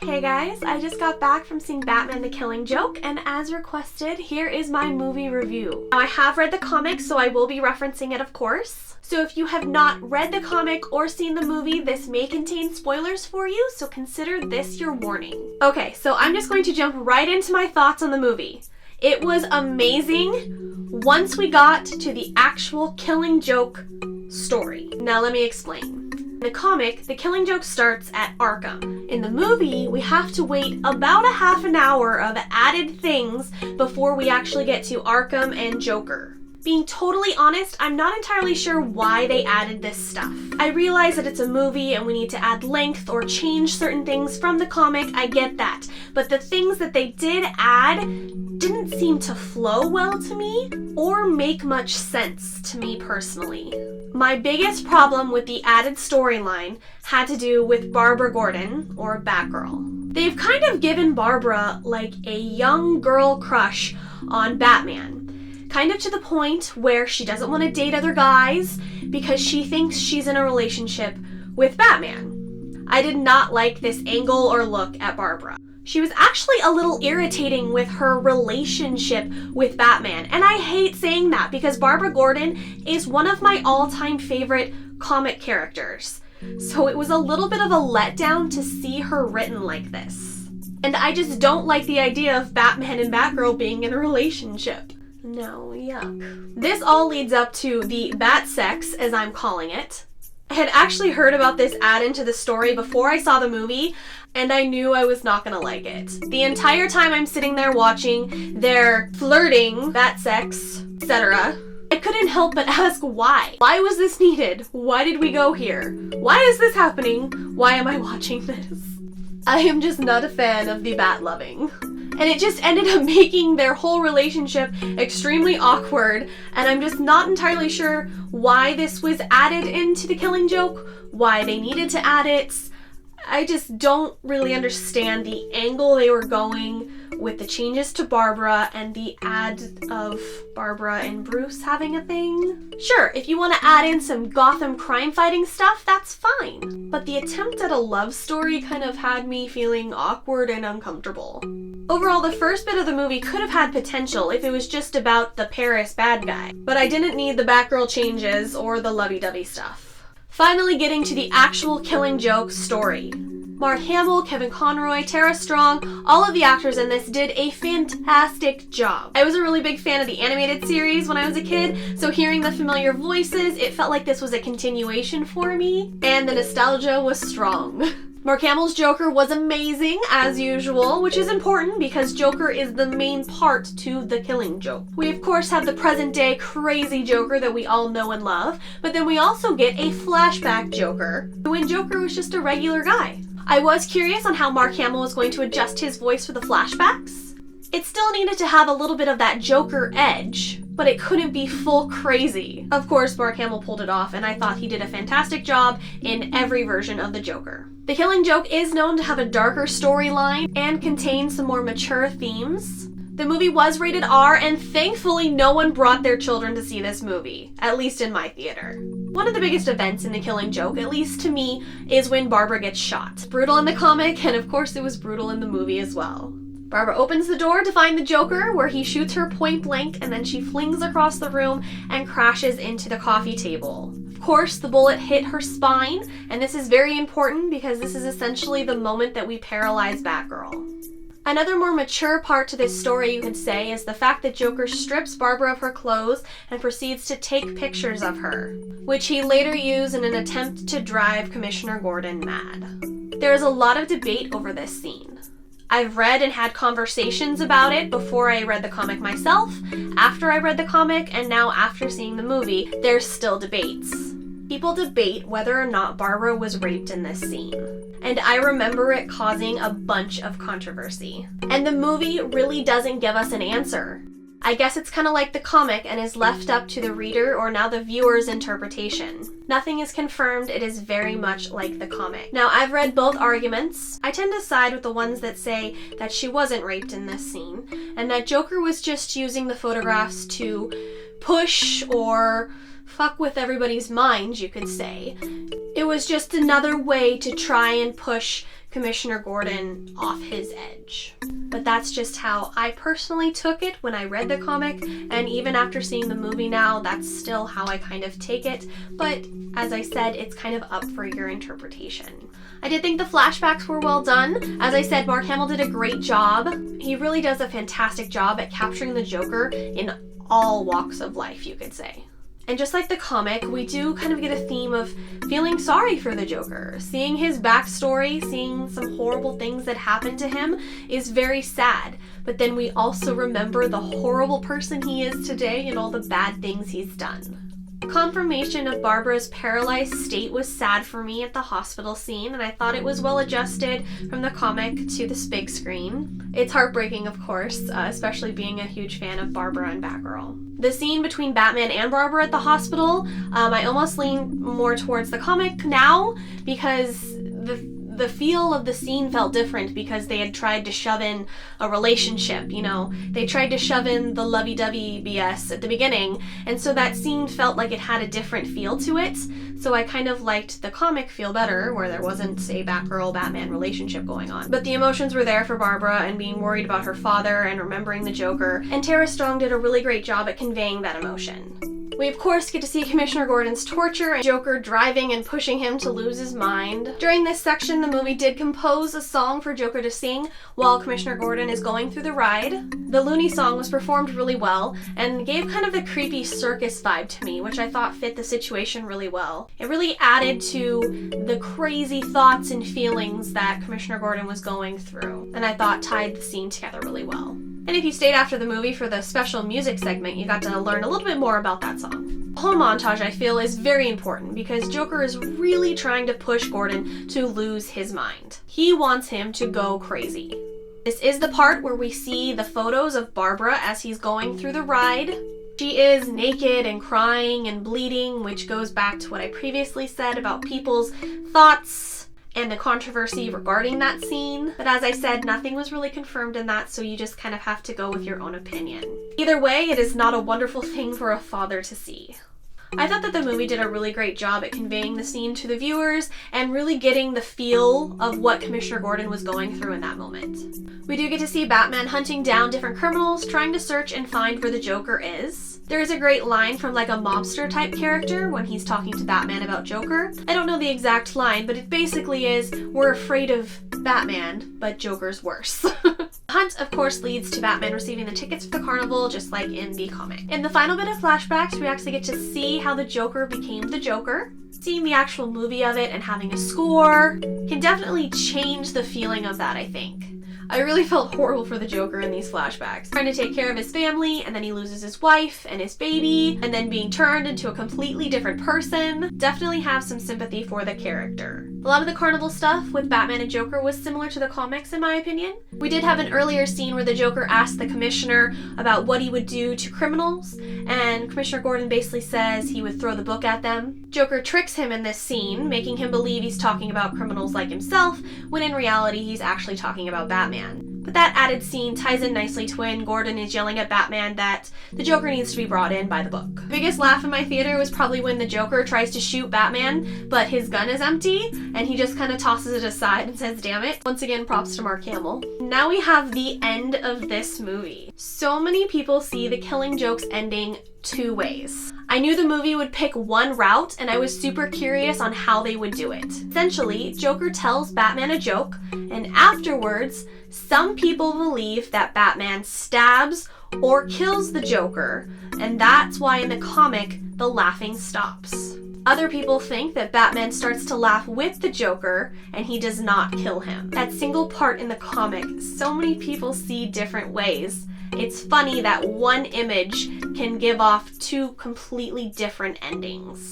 Hey guys, I just got back from seeing Batman the Killing Joke, and as requested, here is my movie review. Now I have read the comic, so I will be referencing it of course. So if you have not read the comic or seen the movie, this may contain spoilers for you, so consider this your warning. Okay, so I'm just going to jump right into my thoughts on the movie. It was amazing once we got to the actual Killing Joke story. Now let me explain. In the comic, the Killing Joke starts at Arkham. In the movie, we have to wait about a half an hour of added things before we actually get to Arkham and Joker. Being totally honest, I'm not entirely sure why they added this stuff. I realize that it's a movie and we need to add length or change certain things from the comic, I get that. But the things that they did add didn't seem to flow well to me or make much sense to me personally. My biggest problem with the added storyline had to do with Barbara Gordon, or Batgirl. They've kind of given Barbara like a young girl crush on Batman. Kind of to the point where she doesn't want to date other guys because she thinks she's in a relationship with Batman. I did not like this angle or look at Barbara. She was actually a little irritating with her relationship with Batman, and I hate saying that because Barbara Gordon is one of my all-time favorite comic characters. So it was a little bit of a letdown to see her written like this. And I just don't like the idea of Batman and Batgirl being in a relationship. No, yuck. This all leads up to the Bat Sex, as I'm calling it. I had actually heard about this add-in to the story before I saw the movie, and I knew I was not gonna like it. The entire time I'm sitting there watching their flirting, bat sex, etc., I couldn't help but ask why. Why was this needed? Why did we go here? Why is this happening? Why am I watching this? I am just not a fan of the bat loving. And it just ended up making their whole relationship extremely awkward, and I'm just not entirely sure why this was added into the Killing Joke, why they needed to add it. I just don't really understand the angle they were going with the changes to Barbara and the add of Barbara and Bruce having a thing. Sure, if you want to add in some Gotham crime fighting stuff, that's fine. But the attempt at a love story kind of had me feeling awkward and uncomfortable. Overall, the first bit of the movie could have had potential if it was just about the Paris bad guy, but I didn't need the Batgirl changes or the lovey-dovey stuff. Finally getting to the actual Killing Joke story. Mark Hamill, Kevin Conroy, Tara Strong, all of the actors in this did a fantastic job. I was a really big fan of the animated series when I was a kid, so hearing the familiar voices, it felt like this was a continuation for me, and the nostalgia was strong. Mark Hamill's Joker was amazing, as usual, which is important because Joker is the main part to the Killing Joke. We of course have the present-day crazy Joker that we all know and love, but then we also get a flashback Joker, when Joker was just a regular guy. I was curious on how Mark Hamill was going to adjust his voice for the flashbacks. It still needed to have a little bit of that Joker edge, but it couldn't be full crazy. Of course, Mark Hamill pulled it off, and I thought he did a fantastic job in every version of the Joker. The Killing Joke is known to have a darker storyline and contain some more mature themes. The movie was rated R, and thankfully no one brought their children to see this movie, at least in my theater. One of the biggest events in The Killing Joke, at least to me, is when Barbara gets shot. Brutal in the comic, and of course it was brutal in the movie as well. Barbara opens the door to find the Joker, where he shoots her point blank, and then she flings across the room and crashes into the coffee table. Of course, the bullet hit her spine, and this is very important because this is essentially the moment that we paralyze Batgirl. Another more mature part to this story, you could say, is the fact that Joker strips Barbara of her clothes and proceeds to take pictures of her, which he later used in an attempt to drive Commissioner Gordon mad. There is a lot of debate over this scene. I've read and had conversations about it before I read the comic myself, after I read the comic, and now after seeing the movie, there's still debates. People debate whether or not Barbara was raped in this scene. And I remember it causing a bunch of controversy. And the movie really doesn't give us an answer. I guess it's kind of like the comic and is left up to the reader or now the viewer's interpretation. Nothing is confirmed, it is very much like the comic. Now, I've read both arguments. I tend to side with the ones that say that she wasn't raped in this scene, and that Joker was just using the photographs to push or fuck with everybody's minds, you could say. It was was just another way to try and push Commissioner Gordon off his edge. But that's just how I personally took it when I read the comic, and even after seeing the movie now, that's still how I kind of take it. But as I said, it's kind of up for your interpretation. I did think the flashbacks were well done. As I said, Mark Hamill did a great job. He really does a fantastic job at capturing the Joker in all walks of life, you could say. And just like the comic, we do kind of get a theme of feeling sorry for the Joker. Seeing his backstory, seeing some horrible things that happened to him is very sad. But then we also remember the horrible person he is today and all the bad things he's done. Confirmation of Barbara's paralyzed state was sad for me at the hospital scene, and I thought it was well adjusted from the comic to this big screen. It's heartbreaking, of course, especially being a huge fan of Barbara and Batgirl. The scene between Batman and Barbara at the hospital, I almost lean more towards the comic now because the feel of the scene felt different because they had tried to shove in a relationship, you know. They tried to shove in the lovey-dovey BS at the beginning, and so that scene felt like it had a different feel to it. So I kind of liked the comic feel better, where there wasn't a Batgirl-Batman relationship going on. But the emotions were there for Barbara and being worried about her father and remembering the Joker, and Tara Strong did a really great job at conveying that emotion. We of course get to see Commissioner Gordon's torture and Joker driving and pushing him to lose his mind. During this section, the movie did compose a song for Joker to sing while Commissioner Gordon is going through the ride. The Looney song was performed really well and gave kind of the creepy circus vibe to me, which I thought fit the situation really well. It really added to the crazy thoughts and feelings that Commissioner Gordon was going through, and I thought tied the scene together really well. And if you stayed after the movie for the special music segment, you got to learn a little bit more about that song. The whole montage, I feel, is very important because Joker is really trying to push Gordon to lose his mind. He wants him to go crazy. This is the part where we see the photos of Barbara as he's going through the ride. She is naked and crying and bleeding, which goes back to what I previously said about people's thoughts and the controversy regarding that scene. But as I said, nothing was really confirmed in that, so you just kind of have to go with your own opinion. Either way, it is not a wonderful thing for a father to see. I thought that the movie did a really great job at conveying the scene to the viewers and really getting the feel of what Commissioner Gordon was going through in that moment. We do get to see Batman hunting down different criminals, trying to search and find where the Joker is. There is a great line from like a mobster type character when he's talking to Batman about Joker. I don't know the exact line, but it basically is, we're afraid of Batman, but Joker's worse. The hunt, of course, leads to Batman receiving the tickets for the carnival, just like in the comic. In the final bit of flashbacks, we actually get to see how the Joker became the Joker. Seeing the actual movie of it and having a score can definitely change the feeling of that, I think. I really felt horrible for the Joker in these flashbacks. Trying to take care of his family, and then he loses his wife and his baby, and then being turned into a completely different person. Definitely have some sympathy for the character. A lot of the carnival stuff with Batman and Joker was similar to the comics in my opinion. We did have an earlier scene where the Joker asked the Commissioner about what he would do to criminals, and Commissioner Gordon basically says he would throw the book at them. Joker tricks him in this scene, making him believe he's talking about criminals like himself, when in reality he's actually talking about Batman. But that added scene ties in nicely to when Gordon is yelling at Batman that the Joker needs to be brought in by the book. The biggest laugh in my theater was probably when the Joker tries to shoot Batman, but his gun is empty, and he just kind of tosses it aside and says, damn it. Once again, props to Mark Hamill. Now we have the end of this movie. So many people see the Killing Joke's ending two ways. I knew the movie would pick one route, and I was super curious on how they would do it. Essentially, Joker tells Batman a joke, and afterwards, some people believe that Batman stabs or kills the Joker, and that's why in the comic, the laughing stops. Other people think that Batman starts to laugh with the Joker, and he does not kill him. That single part in the comic, so many people see different ways. It's funny that one image can give off two completely different endings.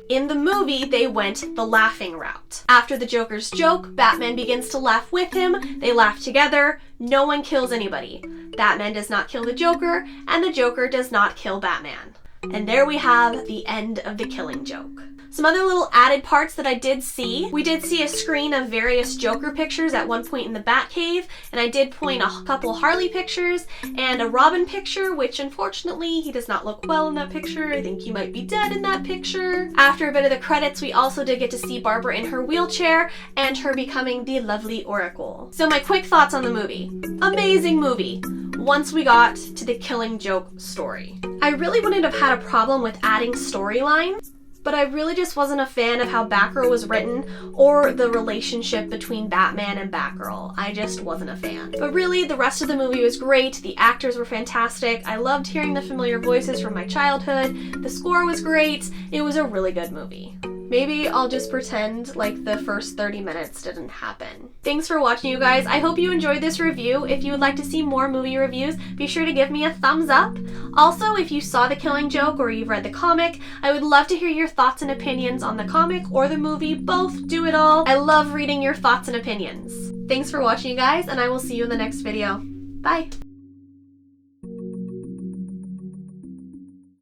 In the movie, they went the laughing route. After the Joker's joke, Batman begins to laugh with him, they laugh together, no one kills anybody. Batman does not kill the Joker, and the Joker does not kill Batman. And there we have the end of the Killing Joke. Some other little added parts that I did see. We did see a screen of various Joker pictures at one point in the Batcave, and I did point a couple Harley pictures and a Robin picture, which unfortunately he does not look well in that picture. I think he might be dead in that picture. After a bit of the credits, we also did get to see Barbara in her wheelchair and her becoming the lovely Oracle. So my quick thoughts on the movie. Amazing movie. Once we got to the Killing Joke story. I really wouldn't have had a problem with adding storylines, but I really just wasn't a fan of how Batgirl was written or the relationship between Batman and Batgirl. I just wasn't a fan. But really, the rest of the movie was great. The actors were fantastic. I loved hearing the familiar voices from my childhood. The score was great. It was a really good movie. Maybe I'll just pretend like the first 30 minutes didn't happen. Thanks for watching, you guys. I hope you enjoyed this review. If you would like to see more movie reviews, be sure to give me a thumbs up. Also, if you saw The Killing Joke or you've read the comic, I would love to hear your thoughts and opinions on the comic or the movie. Both, do it all. I love reading your thoughts and opinions. Thanks for watching, you guys, and I will see you in the next video. Bye!